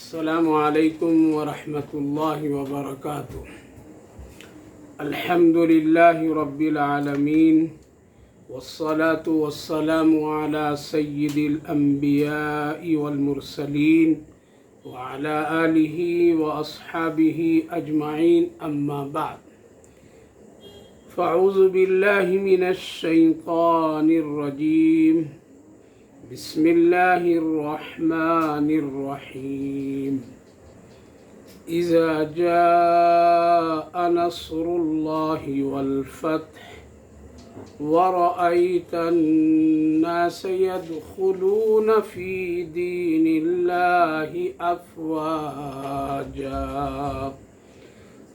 السلام علیکم ورحمۃ اللہ وبرکاتہ۔ الحمد للہ رب العالمین والصلاة والسلام علی سید الانبیاء والمرسلین وعلی آلہ واصحابہ اجمعین، اما بعد فاعوذ باللہ من الشیطان الرجیم، بسم اللہ الرحمن الرحیم۔ اذا جاء نصر اللہ والفتح ورأيت الناس يدخلون في دين الله أفواجا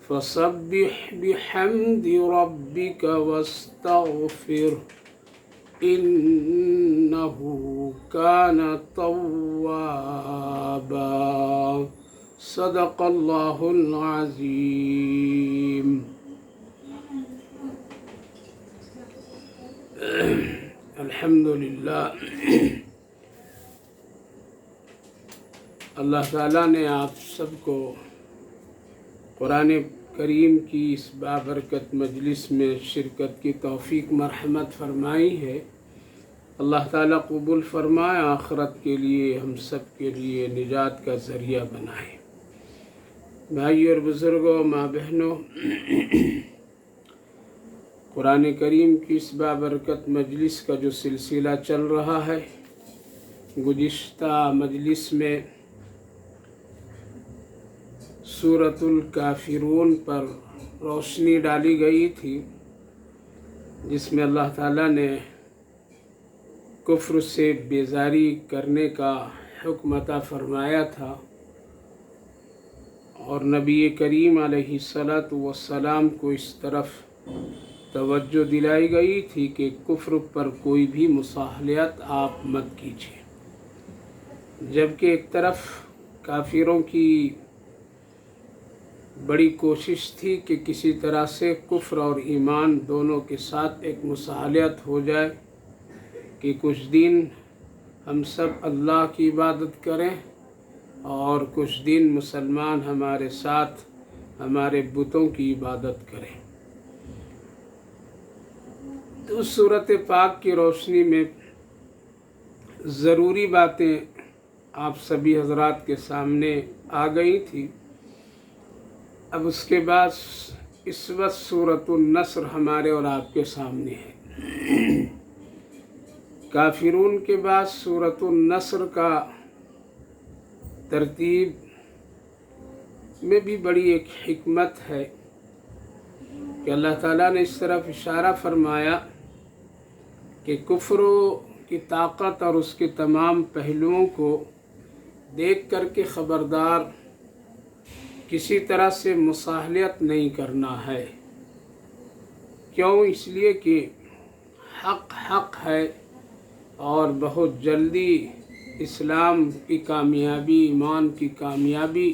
فسبح بحمد ربك واستغفره إنه كان توابا۔ صدق اللہ العظیم۔ الحمدللہ، اللہ تعالیٰ نے آپ سب کو قرآن کریم کی اس بابرکت مجلس میں شرکت کی توفیق مرحمت فرمائی ہے۔ اللہ تعالیٰ قبول فرمائے، آخرت کے لیے ہم سب کے لیے نجات کا ذریعہ بنائے۔ بھائی اور بزرگوں، ماں بہنوں، قرآن کریم کی اس بابرکت مجلس کا جو سلسلہ چل رہا ہے، گزشتہ مجلس میں سورۃ الکافرون پر روشنی ڈالی گئی تھی، جس میں اللہ تعالیٰ نے کفر سے بیزاری کرنے کا حکم عطا فرمایا تھا، اور نبی کریم علیہ السلام کو اس طرف توجہ دلائی گئی تھی کہ کفر پر کوئی بھی مصالحت آپ مت کیجیے، جبکہ ایک طرف کافروں کی بڑی کوشش تھی کہ کسی طرح سے کفر اور ایمان دونوں کے ساتھ ایک مصالحت ہو جائے، کہ کچھ دن ہم سب اللہ کی عبادت کریں اور کچھ دن مسلمان ہمارے ساتھ ہمارے بتوں کی عبادت کریں۔ تو سورۃ پاک کی روشنی میں ضروری باتیں آپ سبھی حضرات کے سامنے آ گئی تھی۔ اب اس کے بعد اس وقت سورۃ النصر ہمارے اور آپ کے سامنے ہے۔ کافرون کے بعد سورۃ النصر کا ترتیب میں بھی بڑی ایک حکمت ہے کہ اللہ تعالیٰ نے اس طرف اشارہ فرمایا کہ کفر کی طاقت اور اس کے تمام پہلوؤں کو دیکھ کر کے خبردار، کسی طرح سے مصالحت نہیں کرنا ہے۔ کیوں؟ اس لیے کہ حق حق ہے، اور بہت جلدی اسلام کی کامیابی، ایمان کی کامیابی،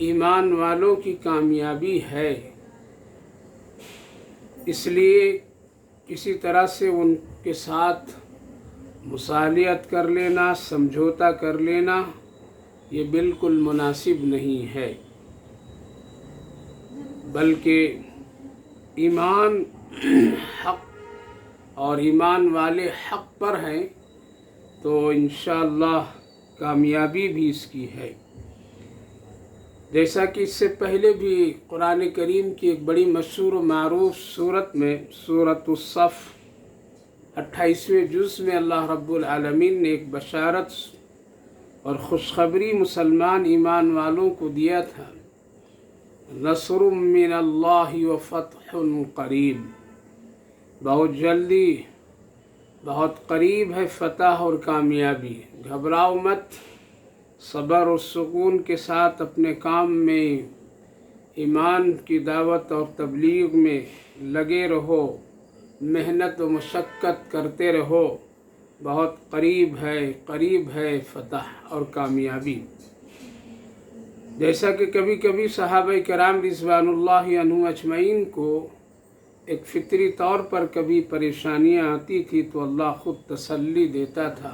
ایمان والوں کی کامیابی ہے۔ اس لیے کسی طرح سے ان کے ساتھ مصالحت کر لینا، سمجھوتا کر لینا، یہ بالکل مناسب نہیں ہے، بلکہ ایمان حق اور ایمان والے حق پر ہیں تو انشاءاللہ کامیابی بھی اس کی ہے۔ جیسا کہ اس سے پہلے بھی قرآن کریم کی ایک بڑی مشہور و معروف صورت میں، سورۃ الصف 28ویں جز میں اللہ رب العالمین نے ایک بشارت اور خوشخبری مسلمان ایمان والوں کو دیا تھا، نصر من اللہ وفتح قریب، بہت جلدی، بہت قریب ہے فتح اور کامیابی۔ گھبراؤ مت، صبر اور سکون کے ساتھ اپنے کام میں، ایمان کی دعوت اور تبلیغ میں لگے رہو، محنت و مشقت کرتے رہو، بہت قریب ہے فتح اور کامیابی۔ جیسا کہ کبھی کبھی صحابہ کرام رضوان اللہ عنہم اجمعین کو ایک فطری طور پر کبھی پریشانیاں آتی تھی تو اللہ خود تسلی دیتا تھا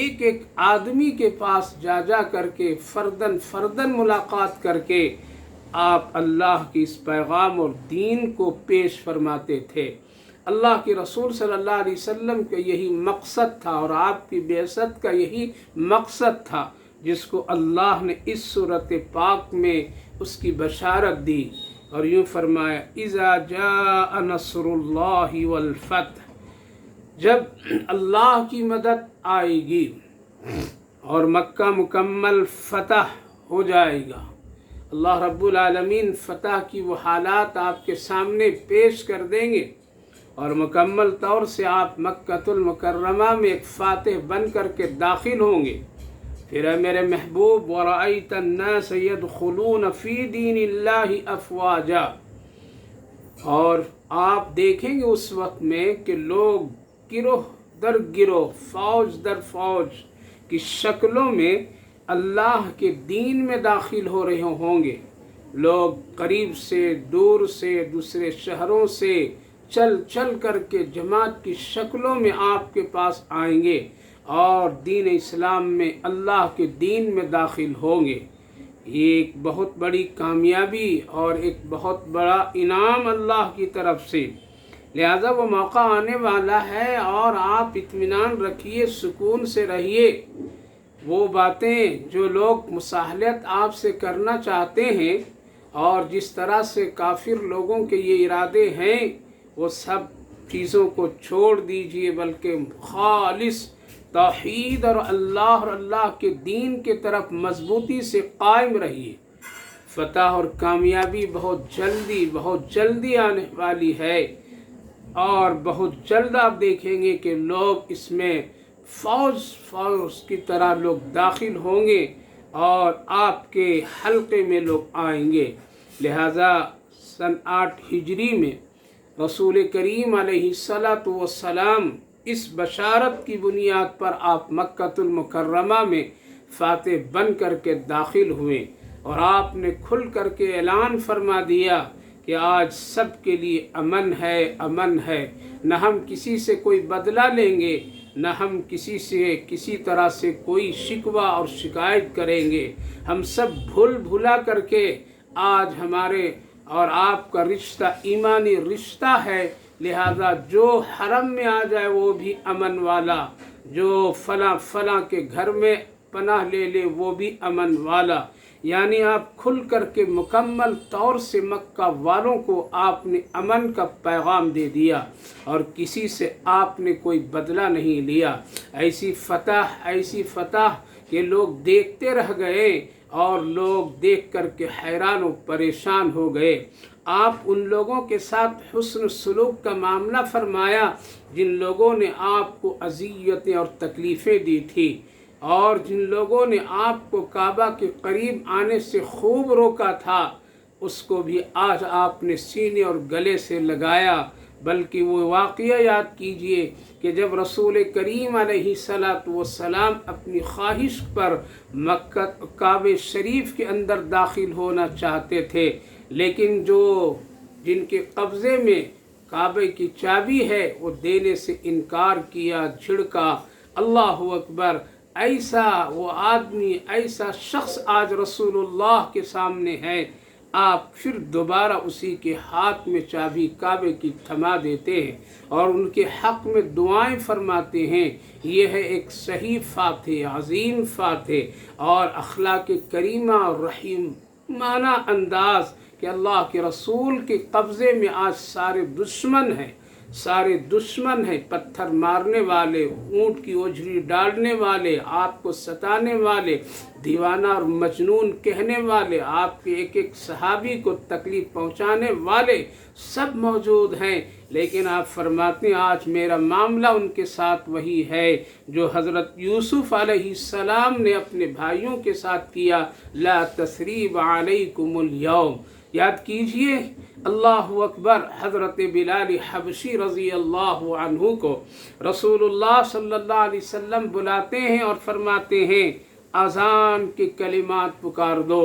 ایک ایک آدمی کے پاس جا جا کر کے فردن فردن ملاقات کر کے آپ اللہ کی اس پیغام اور دین کو پیش فرماتے تھے۔ اللہ کے رسول صلی اللہ علیہ وسلم کا یہی مقصد تھا اور آپ کی بعثت کا یہی مقصد تھا، جس کو اللہ نے اس سورۃ پاک میں اس کی بشارت دی اور یوں فرمایا اذا جاء نصر اللہ والفتح، جب اللہ کی مدد آئے گی اور مکہ مکمل فتح ہو جائے گا۔ اللہ رب العالمین فتح کی وہ حالات آپ کے سامنے پیش کر دیں گے اور مکمل طور سے آپ مکۃ المکرمہ میں ایک فاتح بن کر کے داخل ہوں گے۔ پھر اے میرے محبوب وَرَأَيْتَ النَّاسَ يَدْخُلُونَ فِي دِينِ اللَّهِ أَفْوَاجًا، اور آپ دیکھیں گے اس وقت میں کہ لوگ گروہ در گروہ، فوج در فوج کی شکلوں میں اللہ کے دین میں داخل ہو رہے ہوں گے۔ لوگ قریب سے دور سے دوسرے شہروں سے چل چل کر کے جماعت کی شکلوں میں آپ کے پاس آئیں گے اور دین اسلام میں اللہ کے دین میں داخل ہوں گے۔ یہ ایک بہت بڑی کامیابی اور ایک بہت بڑا انعام اللہ کی طرف سے، لہذا وہ موقع آنے والا ہے اور آپ اطمینان رکھیے، سکون سے رہیے۔ وہ باتیں جو لوگ مصالحت آپ سے کرنا چاہتے ہیں اور جس طرح سے کافر لوگوں کے یہ ارادے ہیں، وہ سب چیزوں کو چھوڑ دیجئے، بلکہ خالص توحید اور اللہ کے دین کے طرف مضبوطی سے قائم رہیے۔ فتح اور کامیابی بہت جلدی آنے والی ہے اور بہت جلد آپ دیکھیں گے کہ لوگ اس میں فوج کی طرح لوگ داخل ہوں گے اور آپ کے حلقے میں لوگ آئیں گے۔ لہذا سن 8 ہجری میں رسول کریم علیہ السلام اس بشارت کی بنیاد پر آپ مکۃ المکرمہ میں فاتح بن کر کے داخل ہوئے اور آپ نے کھل کر کے اعلان فرما دیا کہ آج سب کے لیے امن ہے، نہ ہم کسی سے کوئی بدلہ لیں گے، نہ ہم کسی سے کسی طرح سے کوئی شکوہ اور شکایت کریں گے۔ ہم سب بھلا کر کے آج ہمارے اور آپ کا رشتہ ایمانی رشتہ ہے، لہذا جو حرم میں آ جائے وہ بھی امن والا، جو فلاں کے گھر میں پناہ لے لے وہ بھی امن والا۔ یعنی آپ کھل کر کے مکمل طور سے مکہ والوں کو آپ نے امن کا پیغام دے دیا اور کسی سے آپ نے کوئی بدلہ نہیں لیا۔ ایسی فتح کہ لوگ دیکھتے رہ گئے اور لوگ دیکھ کر کے حیران و پریشان ہو گئے۔ آپ ان لوگوں کے ساتھ حسن سلوک کا معاملہ فرمایا جن لوگوں نے آپ کو اذیتیں اور تکلیفیں دی تھی، اور جن لوگوں نے آپ کو کعبہ کے قریب آنے سے خوب روکا تھا، اس کو بھی آج آپ نے سینے اور گلے سے لگایا۔ بلکہ وہ واقعہ یاد کیجئے کہ جب رسول کریم علیہ السلام اپنی خواہش پر مکہ کعبہ شریف کے اندر داخل ہونا چاہتے تھے، لیکن جن کے قبضے میں کعبہ کی چابی ہے وہ دینے سے انکار کیا، جھڑکا۔ اللہ اکبر! ایسا وہ آدمی، ایسا شخص آج رسول اللہ کے سامنے ہے، آپ پھر دوبارہ اسی کے ہاتھ میں چابی کعبے کی تھما دیتے ہیں اور ان کے حق میں دعائیں فرماتے ہیں۔ یہ ہے ایک صحیح فاتح، عظیم فاتح اور اخلاق کریمہ اور رحیمانہ انداز کہ اللہ کے رسول کے قبضے میں آج سارے دشمن ہیں، پتھر مارنے والے، اونٹ کی اوجھری ڈالنے والے، آپ کو ستانے والے، دیوانہ اور مجنون کہنے والے، آپ کے ایک ایک صحابی کو تکلیف پہنچانے والے سب موجود ہیں، لیکن آپ فرماتے ہیں آج میرا معاملہ ان کے ساتھ وہی ہے جو حضرت یوسف علیہ السلام نے اپنے بھائیوں کے ساتھ کیا، لا تثریب علیکم اليوم۔ یاد کیجئے، اللہ اکبر! حضرت بلال حبشی رضی اللہ عنہ کو رسول اللہ صلی اللہ علیہ وسلم بلاتے ہیں اور فرماتے ہیں اذان کے کلمات پکار دو،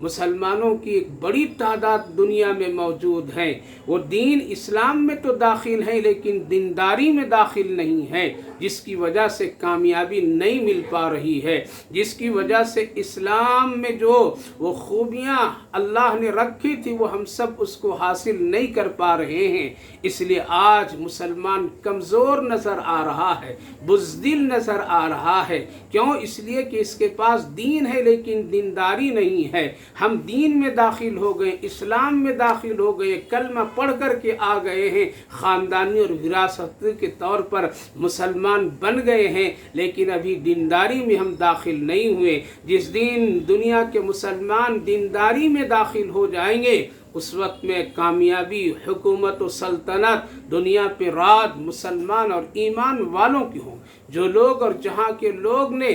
مسلمانوں کی ایک بڑی تعداد دنیا میں موجود ہیں، وہ دین اسلام میں تو داخل ہیں لیکن دینداری میں داخل نہیں ہیں، جس کی وجہ سے کامیابی نہیں مل پا رہی ہے، جس کی وجہ سے اسلام میں جو وہ خوبیاں اللہ نے رکھی تھی وہ ہم سب اس کو حاصل نہیں کر پا رہے ہیں۔ اس لیے آج مسلمان کمزور نظر آ رہا ہے، بزدل نظر آ رہا ہے۔ کیوں؟ اس لیے کہ اس کے پاس دین ہے لیکن دینداری نہیں ہے۔ ہم دین میں داخل ہو گئے، اسلام میں داخل ہو گئے، کلمہ پڑھ کر کے آ گئے ہیں، خاندانی اور وراثت کے طور پر مسلمان بن گئے ہیں، لیکن ابھی دینداری میں ہم داخل نہیں ہوئے۔ جس دن دنیا کے مسلمان دینداری میں داخل ہو جائیں گے اس وقت میں کامیابی، حکومت و سلطنت دنیا پہ راج مسلمان اور ایمان والوں کی ہوں۔ جو لوگ اور جہاں کے لوگ نے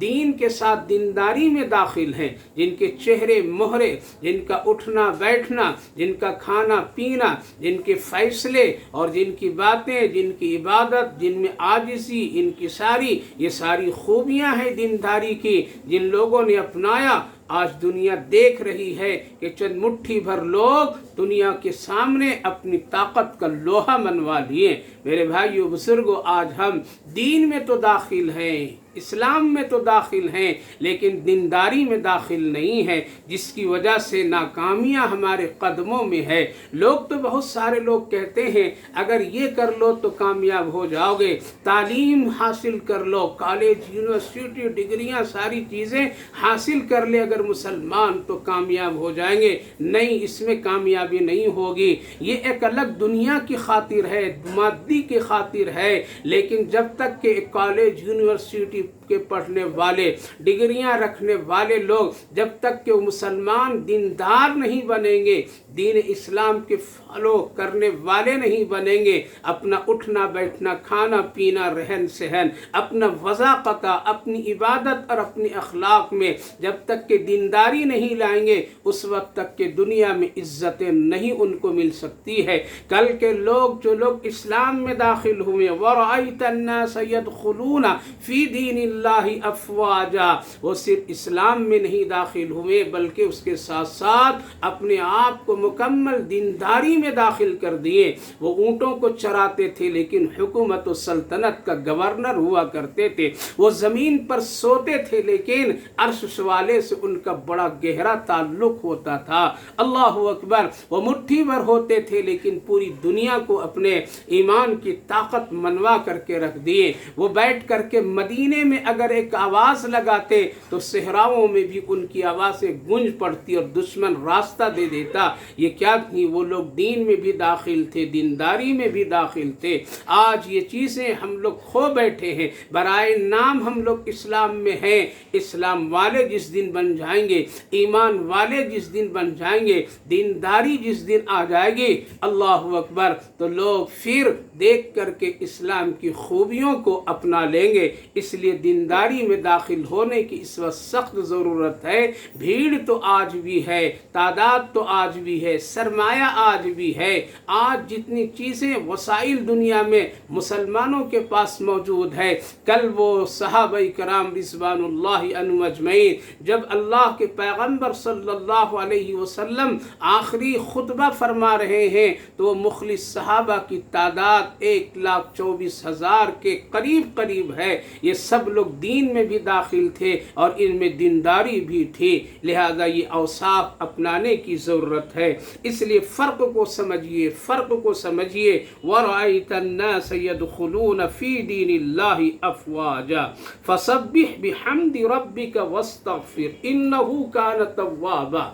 دین کے ساتھ دینداری میں داخل ہیں، جن کے چہرے مہرے، جن کا اٹھنا بیٹھنا، جن کا کھانا پینا، جن کے فیصلے اور جن کی باتیں، جن کی عبادت، جن میں عاجزی، انکساری، یہ ساری خوبیاں ہیں دینداری کی، جن لوگوں نے اپنایا، آج دنیا دیکھ رہی ہے کہ چند مٹھی بھر لوگ دنیا کے سامنے اپنی طاقت کا لوہا منوا لیے۔ میرے بھائیو بزرگو، آج ہم دین میں تو داخل ہیں، اسلام میں تو داخل ہیں، لیکن دینداری میں داخل نہیں ہیں، جس کی وجہ سے ناکامیاں ہمارے قدموں میں ہے۔ لوگ تو بہت سارے لوگ کہتے ہیں اگر یہ کر لو تو کامیاب ہو جاؤ گے، تعلیم حاصل کر لو، کالج، یونیورسٹی، ڈگریاں، ساری چیزیں حاصل کر لے اگر مسلمان تو کامیاب ہو جائیں گے۔ نہیں، اس میں کامیابی نہیں ہوگی۔ یہ ایک الگ دنیا کی خاطر ہے، مادی کی خاطر ہے، لیکن جب تک کہ کالج، یونیورسٹی کے پڑھنے والے، ڈگریاں رکھنے والے لوگ جب تک کہ وہ مسلمان دیندار نہیں بنیں گے، دین اسلام کے فالو کرنے والے نہیں بنیں گے، اپنا اٹھنا بیٹھنا، کھانا پینا، رہن سہن، اپنا وضاقتہ، اپنی عبادت اور اپنی اخلاق میں جب تک کہ دینداری نہیں لائیں گے اس وقت تک کہ دنیا میں عزتیں نہیں ان کو مل سکتی ہے۔ کل کے لوگ، جو لوگ اسلام میں داخل ہوئے، وَرَأَيْتَ النَّاسَ يَدْخُلُونَ فِي دِينِ اللَّهِ أَفْوَاجًا، وہ صرف اسلام میں نہیں داخل ہوئے بلکہ اس کے ساتھ ساتھ اپنے آپ کو مکمل دینداری میں داخل کر دیے۔ وہ اونٹوں کو چراتے تھے لیکن حکومت و سلطنت کا گورنر ہوا کرتے تھے، وہ زمین پر سوتے تھے لیکن عرش والے سے ان کا بڑا گہرا تعلق ہوتا تھا۔ اللہ اکبر، وہ مٹھی بھر ہوتے تھے لیکن پوری دنیا کو اپنے ایمان کی طاقت منوا کر کے رکھ دیے۔ وہ بیٹھ کر کے مدینے میں اگر ایک آواز لگاتے تو صحراؤں میں بھی ان کی آوازیں گونج پڑتی اور دشمن راستہ دے دیتا۔ یہ کیا تھی؟ وہ لوگ دین میں بھی داخل تھے، دینداری میں بھی داخل تھے۔ آج یہ چیزیں ہم لوگ کھو بیٹھے ہیں، برائے نام ہم لوگ اسلام میں ہیں۔ اسلام والے جس دن بن جائیں گے، ایمان والے جس دن بن جائیں گے، دینداری جس دن آ جائے گی، اللہ اکبر، تو لوگ پھر دیکھ کر کے اسلام کی خوبیوں کو اپنا لیں گے۔ اس لیے دینداری میں داخل ہونے کی اس وقت سخت ضرورت ہے۔ بھیڑ تو آج بھی ہے، تعداد تو آج بھی ہے، سرمایہ آج بھی ہے۔ آج جتنی چیزیں، وسائل دنیا میں مسلمانوں کے پاس موجود ہے، کل وہ صحابہ کرام رضوان اللہ عنہم اجمعین جب اللہ کے پیغمبر صلی اللہ علیہ وسلم آخری خطبہ فرما رہے ہیں تو وہ مخلص صحابہ کی تعداد 1,24,000 کے قریب ہے۔ یہ سب لوگ دین میں بھی داخل تھے اور ان میں دینداری بھی تھی، لہذا یہ اوصاف اپنانے کی ضرورت ہے۔ اس لیے فرق کو سمجھیے، فرق کو سمجھیے۔ وَرَأَيْتَ النَّاسَ يَدْخُلُونَ فِي دِينِ اللَّهِ أَفْوَاجًا فَسَبِّحْ بِحَمْدِ رَبِّكَ وَاسْتَغْفِرْ إِنَّهُ كَانَ تَوَّابًا۔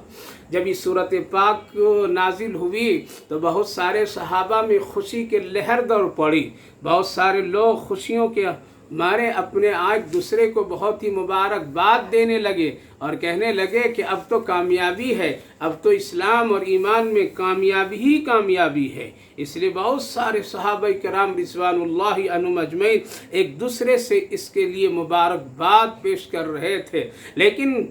جب یہ صورت پاک نازل ہوئی تو بہت سارے صحابہ میں خوشی کے لہر دوڑ پڑی، بہت سارے لوگ خوشیوں کے مارے اپنے ایک دوسرے کو بہت ہی مبارکباد دینے لگے اور کہنے لگے کہ اب تو کامیابی ہے، اب تو اسلام اور ایمان میں کامیابی ہی کامیابی ہے۔ اس لیے بہت سارے صحابہ کرام رضوان اللہ عنہم اجمعین ایک دوسرے سے اس کے لیے مبارکباد پیش کر رہے تھے، لیکن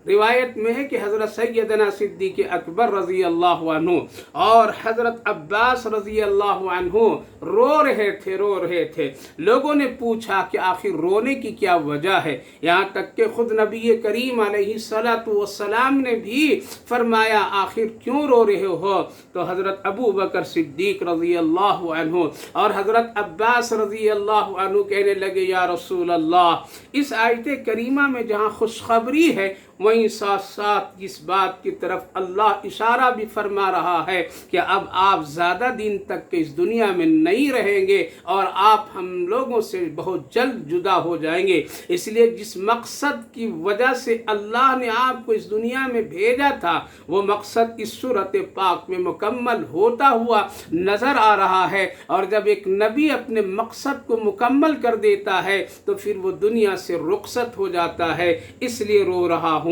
روایت میں ہے کہ حضرت سیدنا صدیق اکبر رضی اللہ عنہ اور حضرت عباس رضی اللہ عنہ رو رہے تھے. لوگوں نے پوچھا کہ آخر رونے کی کیا وجہ ہے، یہاں تک کہ خود نبی کریم علیہ الصلاۃ والسلام نے بھی فرمایا آخر کیوں رو رہے ہو؟ تو حضرت ابو بکر صدیق رضی اللہ عنہ اور حضرت عباس رضی اللہ عنہ کہنے لگے یا رسول اللہ، اس آیت کریمہ میں جہاں خوشخبری ہے وہیں ساتھ ساتھ اس بات کی طرف اللہ اشارہ بھی فرما رہا ہے کہ اب آپ زیادہ دن تک کے اس دنیا میں نہیں رہیں گے اور آپ ہم لوگوں سے بہت جلد جدا ہو جائیں گے. اس لیے جس مقصد کی وجہ سے اللہ نے آپ کو اس دنیا میں بھیجا تھا وہ مقصد اس سورۃ پاک میں مکمل ہوتا ہوا نظر آ رہا ہے. اور جب ایک نبی اپنے مقصد کو مکمل کر دیتا ہے تو پھر وہ دنیا سے رخصت ہو جاتا ہے، اس لیے رو رہا ہوں.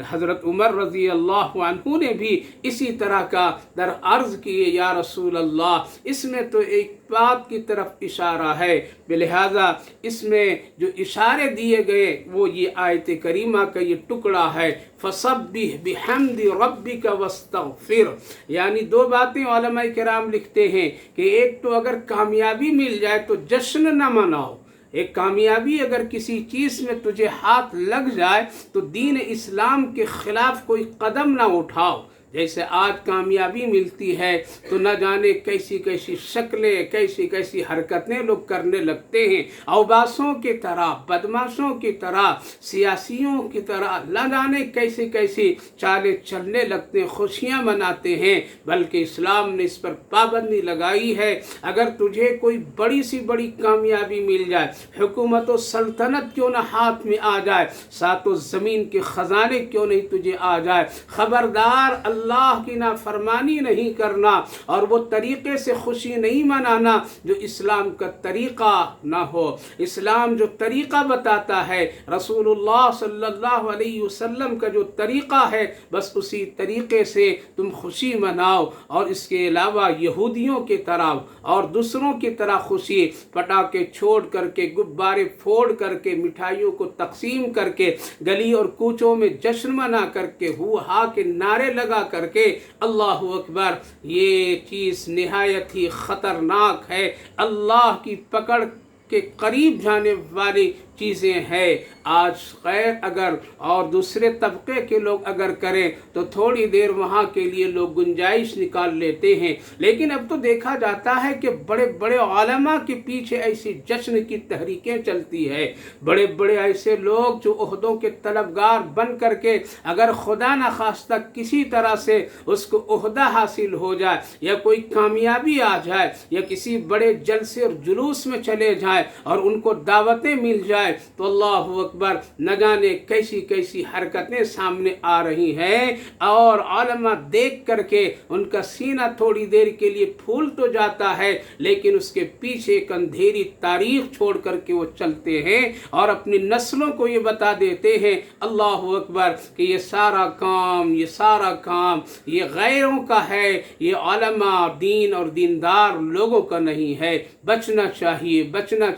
حضرت عمر رضی اللہ عنہ نے بھی اسی طرح کا در عرض کیے یا رسول اللہ، اس میں تو ایک بات کی طرف اشارہ ہے، لہذا اس میں جو اشارے دیے گئے وہ یہ آیت کریمہ کا یہ ٹکڑا ہے فَسَبِّحْ بِحَمْدِ رَبِّكَ وَاسْتَغْفِرْ. یعنی دو باتیں علماء کرام لکھتے ہیں کہ ایک تو اگر کامیابی مل جائے تو جشن نہ مناؤ، ایک کامیابی اگر کسی چیز میں تجھے ہاتھ لگ جائے تو دین اسلام کے خلاف کوئی قدم نہ اٹھاؤ. جیسے آج کامیابی ملتی ہے تو نہ جانے کیسی کیسی شکلیں، کیسی کیسی حرکتیں لوگ کرنے لگتے ہیں، اوباسوں کی طرح، بدماشوں کی طرح، سیاسیوں کی طرح، نہ جانے کیسی کیسی چالیں چلنے لگتے ہیں، خوشیاں مناتے ہیں. بلکہ اسلام نے اس پر پابندی لگائی ہے اگر تجھے کوئی بڑی سی بڑی کامیابی مل جائے، حکومت و سلطنت کیوں نہ ہاتھ میں آ جائے، ساتوں زمین کے خزانے کیوں نہیں تجھے آ جائے، خبردار اللہ کی نافرمانی نہیں کرنا اور وہ طریقے سے خوشی نہیں منانا جو اسلام کا طریقہ نہ ہو. اسلام جو طریقہ بتاتا ہے، رسول اللہ صلی اللہ علیہ وسلم کا جو طریقہ ہے، بس اسی طریقے سے تم خوشی مناؤ. اور اس کے علاوہ یہودیوں کی طرح اور دوسروں کی طرح خوشی پٹاخے چھوڑ کر کے، غبارے پھوڑ کر کے، مٹھائیوں کو تقسیم کر کے، گلی اور کوچوں میں جشن منا کر کے، ہو ہا کے نعرے لگا کر کے اللہ اکبر، یہ چیز نہایت ہی خطرناک ہے، اللہ کی پکڑ کے قریب جانے والی چیزیں ہیں. آج خیر اگر اور دوسرے طبقے کے لوگ اگر کریں تو تھوڑی دیر وہاں کے لیے لوگ گنجائش نکال لیتے ہیں، لیکن اب تو دیکھا جاتا ہے کہ بڑے بڑے علماء کے پیچھے ایسی جشن کی تحریکیں چلتی ہے. بڑے بڑے ایسے لوگ جو عہدوں کے طلبگار بن کر کے اگر خدا نخواستہ کسی طرح سے اس کو عہدہ حاصل ہو جائے یا کوئی کامیابی آ جائے یا کسی بڑے جلسے اور جلوس میں چلے جائیں اور ان کو دعوتیں مل جائے تو اللہ اکبر، نہ جانے کیسی کیسی حرکتیں سامنے آ رہی ہیں اور علماء دیکھ کر کے ان کا سینہ تھوڑی دیر کے لیے پھول تو جاتا ہے لیکن اس کے پیچھے ایک اندھیری تاریخ چھوڑ کر کے وہ چلتے ہیں اور اپنی نسلوں کو یہ بتا دیتے ہیں اللہ اکبر کہ یہ سارا کام یہ غیروں کا ہے، یہ علماء دین اور دیندار لوگوں کا نہیں ہے. بچنا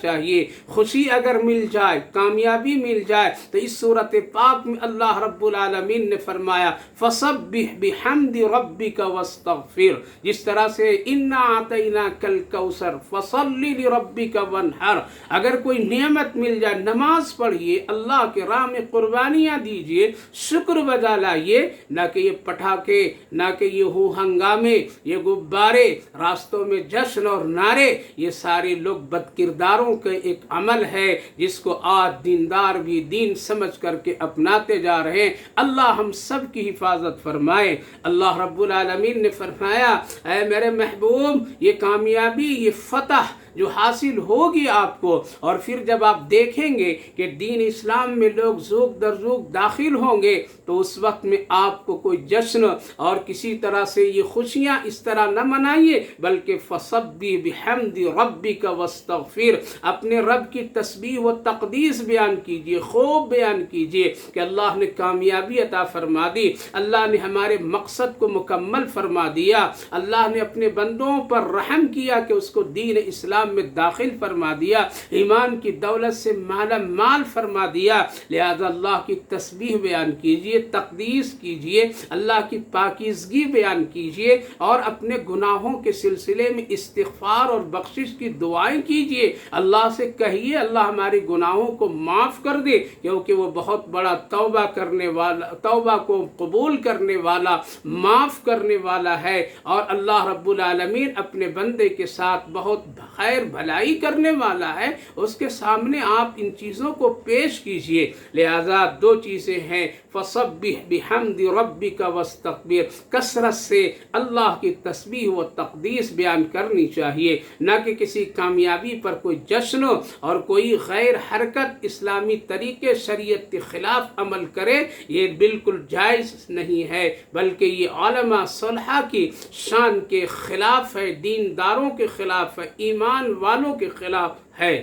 چاہیے. خوشی اگر مل جائے، کامیابی مل جائے تو اس سورۃ پاک میں اللہ رب العالمین نے فرمایا فَسَبِّحْ بِحَمْدِ رَبِّكَ وَاسْتَغْفِرْ. جس طرح سے اِنَّا أَعْطَيْنَاكَ الْكَوْثَرَ فَصَلِّ لِرَبِّكَ وَانْحَرْ، اگر کوئی نعمت مل جائے، نماز پڑھیے، اللہ کے راہ میں قربانیاں دیجیے، شکر بجا لائیے، نہ کہ یہ پٹاخے، نہ کہ یہ ہو ہنگامے، یہ غبارے، راستوں میں جشن اور نعرے، یہ سارے لوگ بد کرداروں کا ایک عمل ہے جس کو آج دیندار بھی دین سمجھ کر کے اپناتے جا رہے ہیں. اللہ ہم سب کی حفاظت فرمائے. اللہ رب العالمین نے فرمایا اے میرے محبوب، یہ کامیابی، یہ فتح جو حاصل ہوگی آپ کو، اور پھر جب آپ دیکھیں گے کہ دین اسلام میں لوگ ذوق در ذوق داخل ہوں گے تو اس وقت میں آپ کو کوئی جشن اور کسی طرح سے یہ خوشیاں اس طرح نہ منائیے بلکہ فَسَبِّحْ بِحَمْدِ رَبِّكَ وَاسْتَغْفِرْ، اپنے رب کی تسبیح و تقدیس بیان کیجئے، خوب بیان کیجئے کہ اللہ نے کامیابی عطا فرما دی، اللہ نے ہمارے مقصد کو مکمل فرما دیا، اللہ نے اپنے بندوں پر رحم کیا کہ اس کو دین اسلام اسلام میں داخل فرما دیا، ایمان کی دولت سے مالا مال فرما دیا۔ لہذا اللہ کی تسبیح بیان کیجئے، تقدیس کیجئے، اللہ کی پاکیزگی بیان کیجئے، اور اپنے گناہوں کے سلسلے میں استغفار اور بخشش کی دعائیں کیجئے۔ اللہ سے کہیے اللہ ہمارے گناہوں کو معاف کر دے، کیونکہ وہ بہت بڑا توبہ کرنے والا، توبہ کو قبول کرنے والا، معاف کرنے والا ہے، اور اللہ رب العالمین اپنے بندے کے ساتھ بہت خیر بھلائی کرنے والا ہے۔ اس کے سامنے آپ ان چیزوں کو پیش کیجئے۔ لہذا دو چیزیں ہیں، فَسَبِّحْ بِحَمْدِ رَبِّكَ وَاسْتَغْفِرْ، کثرت سے اللہ کی تسبیح و تقدیس بیان کرنی چاہیے، نہ کہ کسی کامیابی پر کوئی جشن اور کوئی غیر حرکت اسلامی طریقے شریعت کے خلاف عمل کرے، یہ بالکل جائز نہیں ہے، بلکہ یہ علماء صالحہ کی شان کے خلاف ہے، دینداروں کے خلاف ہے، ایمان والوں کے خلاف ہے۔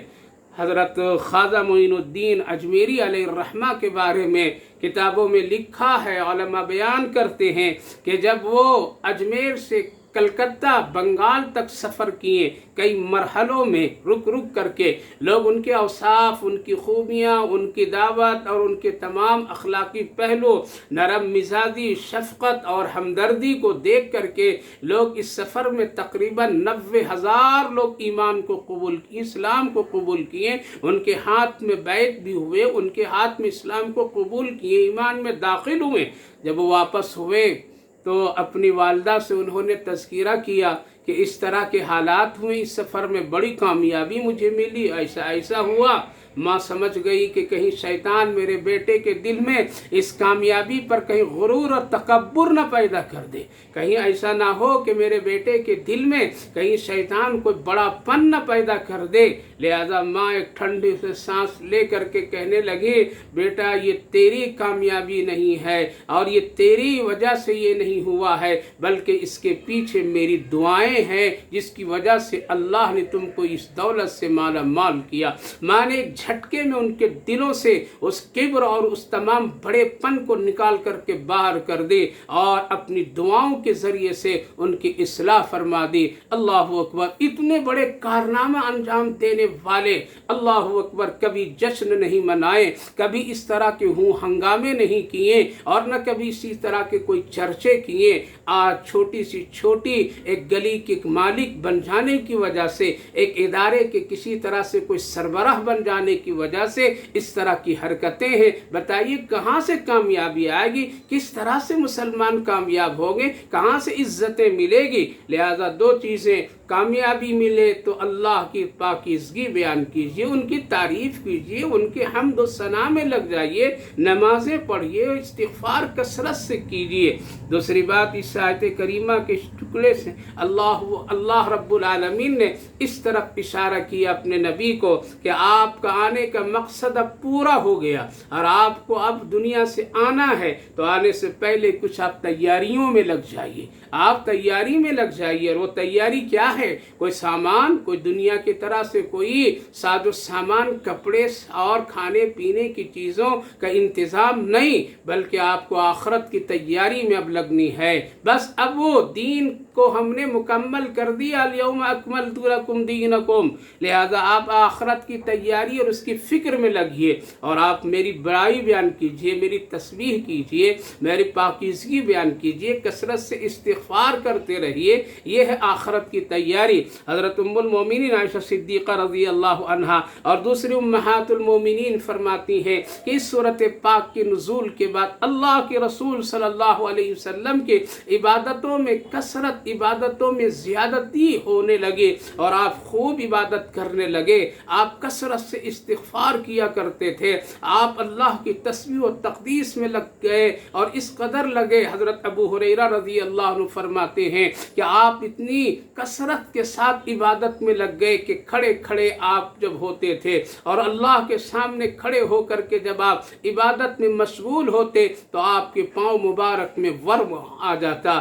حضرت خواجہ معین الدین اجمیری علیہ الرحمہ کے بارے میں کتابوں میں لکھا ہے، علماء بیان کرتے ہیں کہ جب وہ اجمیر سے کلکتہ بنگال تک سفر کیے، کئی مرحلوں میں رک رک کر کے لوگ ان کے اوصاف، ان کی خوبیاں، ان کی دعوت اور ان کے تمام اخلاقی پہلو، نرم مزاجی، شفقت اور ہمدردی کو دیکھ کر کے لوگ اس سفر میں تقریباً 90,000 لوگ ایمان کو قبول کیے، اسلام کو قبول کیے، ان کے ہاتھ میں بیعت بھی ہوئے، ان کے ہاتھ میں اسلام کو قبول کیے، ایمان میں داخل ہوئے۔ جب وہ واپس ہوئے تو اپنی والدہ سے انہوں نے تذکرہ کیا کہ اس طرح کے حالات ہوئے، اس سفر میں بڑی کامیابی مجھے ملی، ایسا ہوا۔ ماں سمجھ گئی کہ کہیں شیطان میرے بیٹے کے دل میں اس کامیابی پر کہیں غرور اور تکبر نہ پیدا کر دے، کہیں ایسا نہ ہو کہ میرے بیٹے کے دل میں کہیں شیطان کوئی بڑا پن نہ پیدا کر دے۔ لہذا ماں ایک ٹھنڈی سے سانس لے کر کے کہنے لگی، بیٹا یہ تیری کامیابی نہیں ہے اور یہ تیری وجہ سے یہ نہیں ہوا ہے، بلکہ اس کے پیچھے میری دعائیں ہیں جس کی وجہ سے اللہ نے تم کو اس دولت سے مالا مال کیا۔ ماں نے ایک جھٹکے میں ان کے دلوں سے اس کبر اور اس تمام بڑے پن کو نکال کر کے باہر کر دی اور اپنی دعاؤں کے ذریعے سے ان کی اصلاح فرما دی۔ اللہ اکبر! اتنے بڑے کارنامہ انجام دینے والے، اللہ اکبر، کبھی جشن نہیں منائے، کبھی اس طرح کے ہنگامے نہیں کیے اور نہ کبھی اسی طرح کے کوئی چرچے کیے۔ آج چھوٹی سی چھوٹی ایک گلی کے مالک بن جانے کی وجہ سے، ایک ادارے کے کسی طرح سے کوئی سربراہ بن جانے کی وجہ سے اس طرح کی حرکتیں ہیں۔ بتائیے کہاں سے کامیابی آئے گی؟ کس طرح سے مسلمان کامیاب ہوں گے؟ کہاں سے عزتیں ملے گی؟ لہذا دو چیزیں، کامیابی ملے تو اللہ کی پاکیزگی بیان کیجئے، ان کی تعریف کیجئے، ان کے حمد و ثنا میں لگ جائیے، نمازیں پڑھیے، استغفار کثرت سے کیجئے۔ دوسری بات، اس آیت کریمہ کے ٹکڑے سے اللہ رب العالمین نے اس طرف اشارہ کیا اپنے نبی کو کہ آپ کا آنے کا مقصد اب پورا ہو گیا اور آپ کو اب دنیا سے آنا ہے، تو آنے سے پہلے کچھ آپ تیاریوں میں لگ جائیے، آپ تیاری میں لگ جائیے۔ اور وہ تیاری کیا ہے؟ کوئی سامان، کوئی دنیا کی طرح سے کوئی ساز و سامان، کپڑے اور کھانے پینے کی چیزوں کا انتظام نہیں، بلکہ آپ کو آخرت کی تیاری میں اب لگنی ہے۔ بس اب وہ دین کو ہم نے مکمل کر دیا، الیوم اکملت لکم دینکم، لہذا آپ آخرت کی تیاری اور اس کی فکر میں لگیے، اور آپ میری بڑائی بیان کیجئے، میری تسبیح کیجئے، میری پاکیزگی بیان کیجئے، کثرت سے استغفار کرتے رہیے۔ یہ ہے آخرت کی تیاری۔ حضرت ام المومنین عائشہ صدیقہ رضی اللہ عنہا اور دوسری امہات المومنین فرماتی ہیں کہ اس سورۃ پاک کے نزول کے بعد اللہ کے رسول صلی اللہ علیہ وسلم کے عبادتوں میں کثرت، عبادتوں میں زیادتی ہونے لگے اور آپ خوب عبادت کرنے لگے۔ آپ کثرت سے استغفار کیا کرتے تھے، آپ اللہ کی تسبیح و تقدیس میں لگ گئے اور اس قدر لگے، حضرت ابو ہریرہ رضی اللہ عنہ فرماتے ہیں کہ آپ اتنی کثرت کے ساتھ عبادت میں لگ گئے کہ کھڑے کھڑے آپ جب ہوتے تھے اور اللہ کے سامنے کھڑے ہو کر کے جب آپ عبادت میں مشغول ہوتے تو آپ کے پاؤں مبارک میں ورم آ جاتا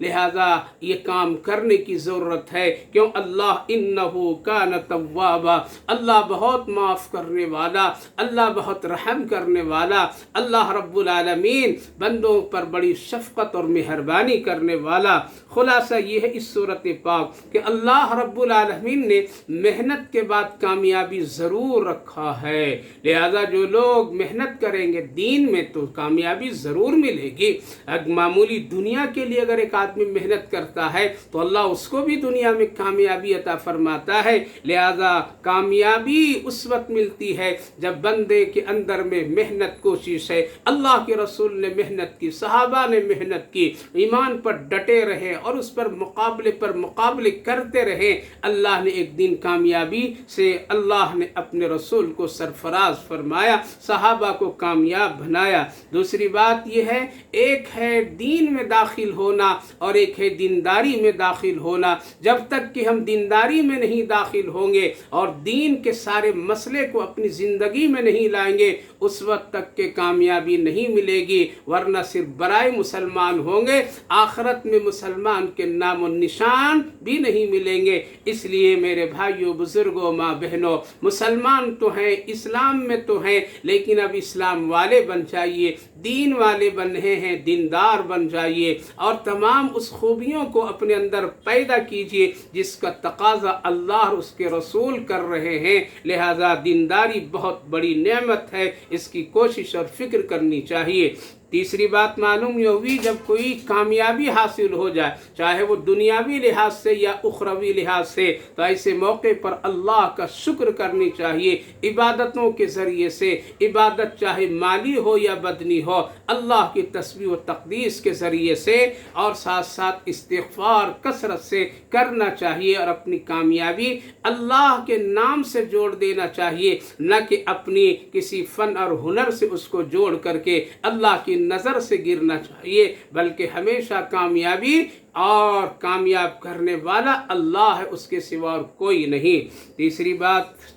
لہذا یہ کام کرنے کی ضرورت ہے۔ کیوں؟ اللہ انہو کان توابا، اللہ بہت معاف کرنے والا، اللہ بہت رحم کرنے والا، اللہ رب العالمین بندوں پر بڑی شفقت اور مہربانی کرنے والا۔ خلاصہ یہ ہے اس صورت پاک کہ اللہ رب العالمین نے محنت کے بعد کامیابی ضرور رکھا ہے، لہذا جو لوگ محنت کریں گے دین میں تو کامیابی ضرور ملے گی۔ معمولی دنیا کے لیے اگر ایک آدمی محنت کرتا ہے تو اللہ اس کو بھی دنیا میں کامیابی عطا فرماتا ہے، لہذا کامیابی اس وقت ملتی ہے جب بندے کے اندر میں محنت کوشش ہے۔ اللہ کے رسول نے محنت کی، صحابہ نے محنت کی، ایمان پر ڈٹے رہے اور اس پر مقابلے کرتے رہے، اللہ نے ایک دن کامیابی سے اللہ نے اپنے رسول کو سرفراز فرمایا، صحابہ کو کامیاب بنایا۔ دوسری بات یہ ہے، ایک ہے دین میں داخل ہونا اور ایک ہے دینداری میں داخل ہونا۔ جب تک کہ ہم دینداری میں نہیں داخل ہوں گے اور دین کے سارے مسئلے کو اپنی زندگی میں نہیں لائیں گے اس وقت تک کہ کامیابی نہیں ملے گی، ورنہ صرف برائے مسلمان ہوں گے، آخرت میں مسلمان کے نام و نشان بھی نہیں ملیں گے۔ اس لیے میرے بھائیوں، بزرگوں، ماں بہنوں، مسلمان تو ہیں، اسلام میں تو ہیں، لیکن اب اسلام والے بن جائیے، دین والے بن رہے ہیں، دیندار بن جائیے اور تمام اس خوبیوں کو اپنے اندر پیدا کیجیے جس کا تقاضا اللہ اور اس کے رسول کر رہے ہیں۔ لہذا دینداری بہت بڑی نعمت ہے، اس کی کوشش اور فکر کرنی چاہیے۔ تیسری بات معلوم یہ ہوئی، جب کوئی کامیابی حاصل ہو جائے چاہے وہ دنیاوی لحاظ سے یا اخروی لحاظ سے، تو ایسے موقع پر اللہ کا شکر کرنی چاہیے، عبادتوں کے ذریعے سے، عبادت چاہے مالی ہو یا بدنی ہو، اللہ کی تسبیح و تقدیس کے ذریعے سے اور ساتھ ساتھ استغفار کثرت سے کرنا چاہیے اور اپنی کامیابی اللہ کے نام سے جوڑ دینا چاہیے، نہ کہ اپنی کسی فن اور ہنر سے اس کو جوڑ کر کے اللہ کی نظر سے گرنا چاہیے، بلکہ ہمیشہ کامیابی اور کامیاب کرنے والا اللہ ہے، اس کے سوا اور کوئی نہیں۔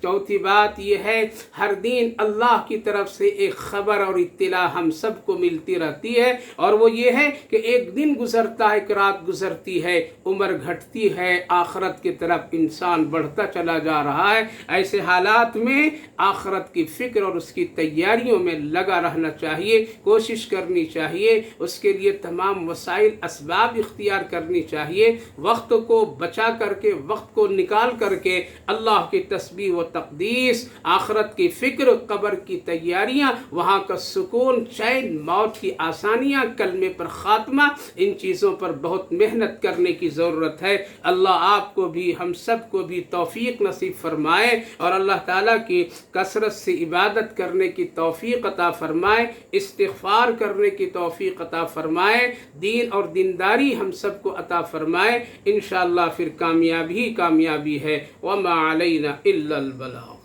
چوتھی بات یہ ہے، ہر دن اللہ کی طرف سے ایک خبر اور اطلاع ہم سب کو ملتی رہتی ہے، اور وہ یہ ہے کہ ایک دن گزرتا ہے، ایک رات گزرتی ہے، عمر گھٹتی ہے، آخرت کی طرف انسان بڑھتا چلا جا رہا ہے۔ ایسے حالات میں آخرت کی فکر اور اس کی تیاریوں میں لگا رہنا چاہیے، کوشش کرنی چاہیے، اس کے لیے تمام وسائل اسباب اختیار کرنی چاہیے، وقت کو بچا کر کے، وقت کو نکال کر کے اللہ کی تسبیح و تقدیس، آخرت کی فکر، قبر کی تیاریاں، وہاں کا سکون، چین، موت کی آسانیاں، کلمے پر خاتمہ، ان چیزوں پر بہت محنت کرنے کی ضرورت ہے۔ اللہ آپ کو بھی ہم سب کو بھی توفیق نصیب فرمائے اور اللہ تعالیٰ کی کثرت سے عبادت کرنے کی توفیق عطا فرمائے، استغفار کرنے کی توفیق عطا فرمائے، دین اور دینداری ہم سب کو عطا فرمائے۔ انشاءاللہ پھر کامیابی ہے، وما علینا الا البلاغ۔